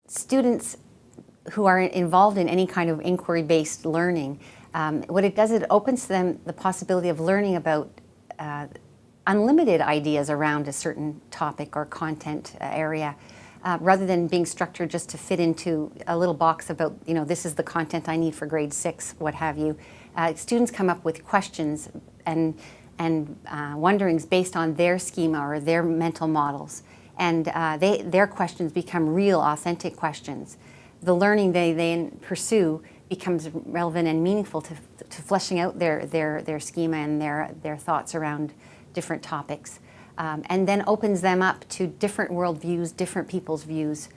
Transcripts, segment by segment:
students who are involved in any kind of inquiry-based learning, what it does, it opens to them the possibility of learning about unlimited ideas around a certain topic or content area, rather than being structured just to fit into a little box about, this is the content I need for grade 6, what have you. Students come up with questions and wonderings based on their schema or their mental models. And their questions become real, authentic questions. The learning they then pursue becomes relevant and meaningful to fleshing out their schema and their thoughts around different topics. And then opens them up to different worldviews, different people's views.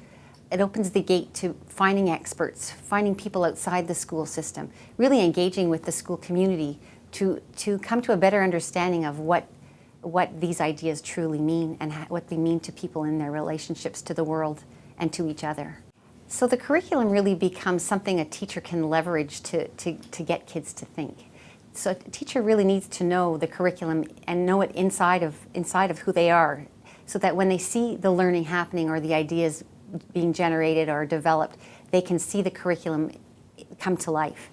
It opens the gate to finding experts, finding people outside the school system, really engaging with the school community to come to a better understanding of what these ideas truly mean and what they mean to people in their relationships to the world and to each other. So the curriculum really becomes something a teacher can leverage to get kids to think. So a teacher really needs to know the curriculum and know it inside of who they are, so that when they see the learning happening or the ideas being generated or developed, they can see the curriculum come to life.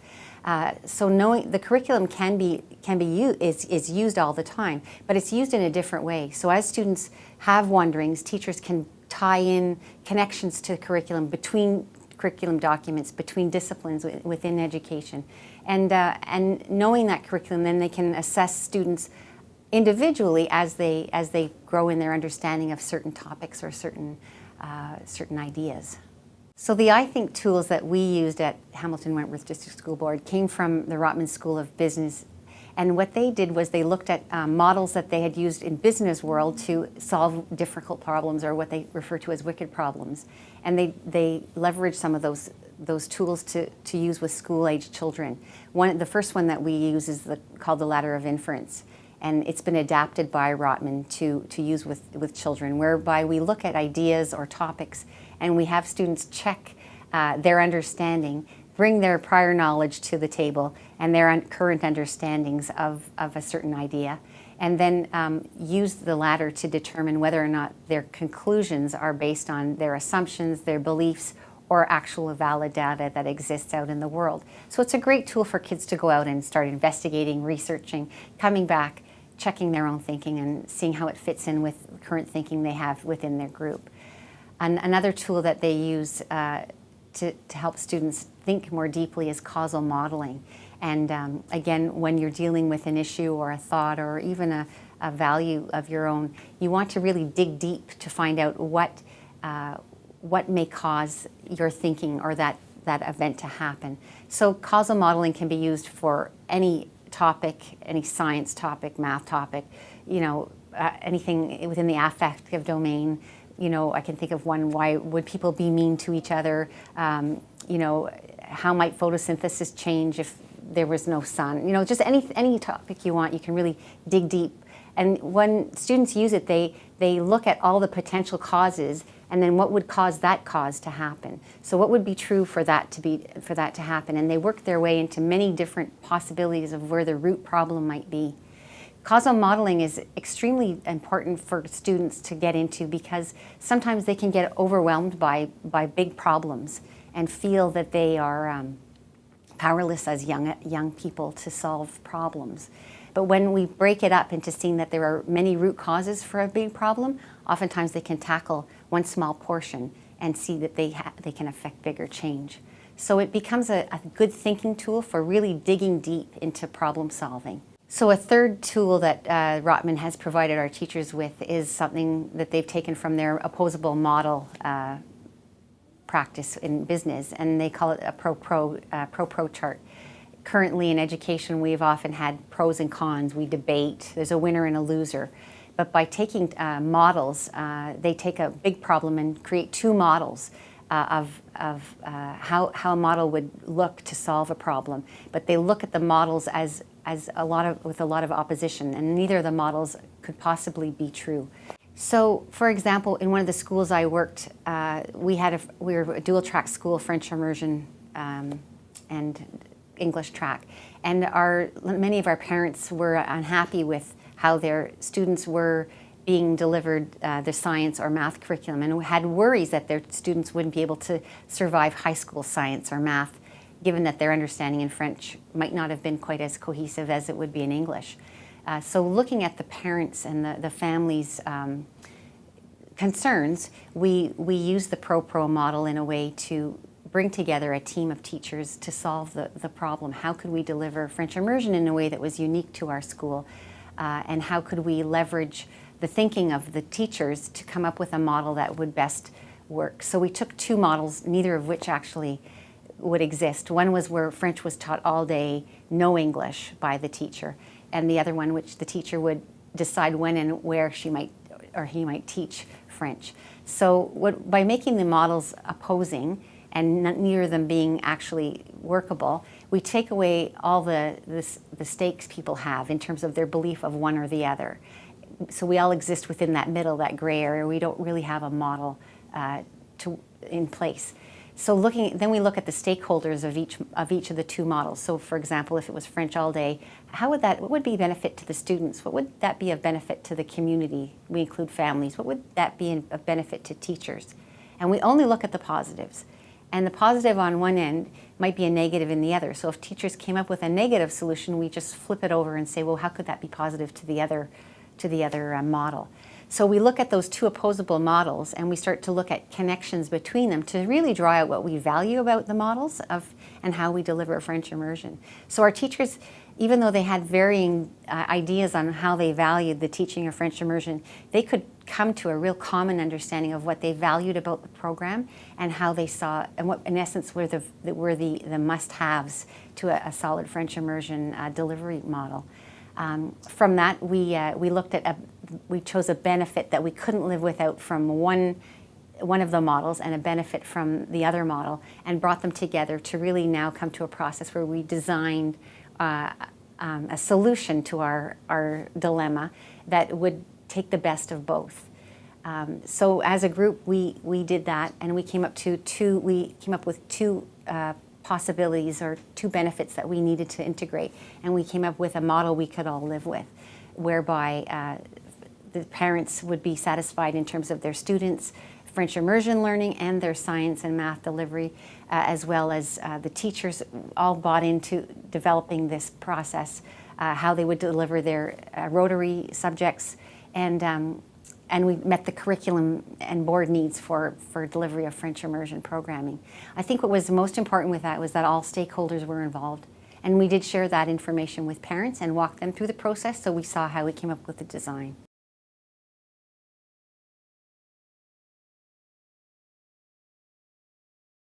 So knowing the curriculum is used all the time, but it's used in a different way. So as students have wonderings, teachers can tie in connections to curriculum, between curriculum documents, between disciplines within education. And knowing that curriculum, then they can assess students individually as they grow in their understanding of certain topics or certain ideas. So the I Think tools that we used at Hamilton Wentworth District School Board came from the Rotman School of Business. And what they did was they looked at models that they had used in business world to solve difficult problems, or what they refer to as wicked problems. And they leveraged some of those tools to use with school-age children. The first one that we use is called the Ladder of Inference. And it's been adapted by Rotman to use with children, whereby we look at ideas or topics and we have students check their understanding, bring their prior knowledge to the table and their current understandings of a certain idea, and then use the ladder to determine whether or not their conclusions are based on their assumptions, their beliefs, or actual valid data that exists out in the world. So it's a great tool for kids to go out and start investigating, researching, coming back, checking their own thinking and seeing how it fits in with current thinking they have within their group. Another tool that they use to help students think more deeply is causal modeling. And again, when you're dealing with an issue or a thought or even a value of your own, you want to really dig deep to find out what may cause your thinking or that event to happen. So causal modeling can be used for any topic, any science topic, math topic, anything within the affective domain. I can think of one: why would people be mean to each other? How might photosynthesis change if there was no sun? Just any topic you want, you can really dig deep. And when students use it, they look at all the potential causes, and then what would cause that cause to happen. So what would be true for that to happen? And they work their way into many different possibilities of where the root problem might be. Causal modeling is extremely important for students to get into, because sometimes they can get overwhelmed by big problems and feel that they are powerless as young people to solve problems. But when we break it up into seeing that there are many root causes for a big problem, oftentimes they can tackle one small portion and see that they can affect bigger change. So it becomes a good thinking tool for really digging deep into problem solving. So a third tool that Rotman has provided our teachers with is something that they've taken from their opposable model practice in business, and they call it a pro-pro chart. Currently in education, we've often had pros and cons. We debate. There's a winner and a loser. But by taking models, they take a big problem and create two models of how a model would look to solve a problem. But they look at the models with a lot of opposition, and neither of the models could possibly be true. So, for example, in one of the schools I worked, we were a dual track school, French Immersion and English track, and many of our parents were unhappy with how their students were being delivered the science or math curriculum, and had worries that their students wouldn't be able to survive high school science or math, given that their understanding in French might not have been quite as cohesive as it would be in English. So looking at the parents and the families' concerns, we use the Pro model in a way to bring together a team of teachers to solve the problem. How could we deliver French immersion in a way that was unique to our school? And how could we leverage the thinking of the teachers to come up with a model that would best work? So we took two models, neither of which actually would exist. One was where French was taught all day, no English, by the teacher, and the other one which the teacher would decide when and where she might or he might teach French. So by making the models opposing and neither of them being actually workable, we take away all the stakes people have in terms of their belief of one or the other. So we all exist within that middle, that gray area. We don't really have a model in place. So then we look at the stakeholders of each of the two models. So for example, if it was French all day, what would be benefit to the students? What would that be of benefit to the community? We include families. What would that be of benefit to teachers? And we only look at the positives. And the positive on one end might be a negative in the other. So if teachers came up with a negative solution, we just flip it over and say, well, how could that be positive to the other model? So we look at those two opposable models and we start to look at connections between them to really draw out what we value about the models and how we deliver French immersion. So our teachers, even though they had varying ideas on how they valued the teaching of French immersion, they could come to a real common understanding of what they valued about the program and how they saw, and what in essence were the must-haves to a solid French immersion delivery model. From that, we chose a benefit that we couldn't live without from one of the models and a benefit from the other model, and brought them together to really now come to a process where we designed a solution to our dilemma that would take the best of both. So as a group, we did that, and we came up with two possibilities or two benefits that we needed to integrate, and we came up with a model we could all live with, whereby the parents would be satisfied in terms of their students' French immersion learning and their science and math delivery, as well as the teachers all bought into developing this process, how they would deliver their rotary subjects, and we met the curriculum and board needs for delivery of French immersion programming. I think what was most important with that was that all stakeholders were involved. And we did share that information with parents and walk them through the process, so we saw how we came up with the design.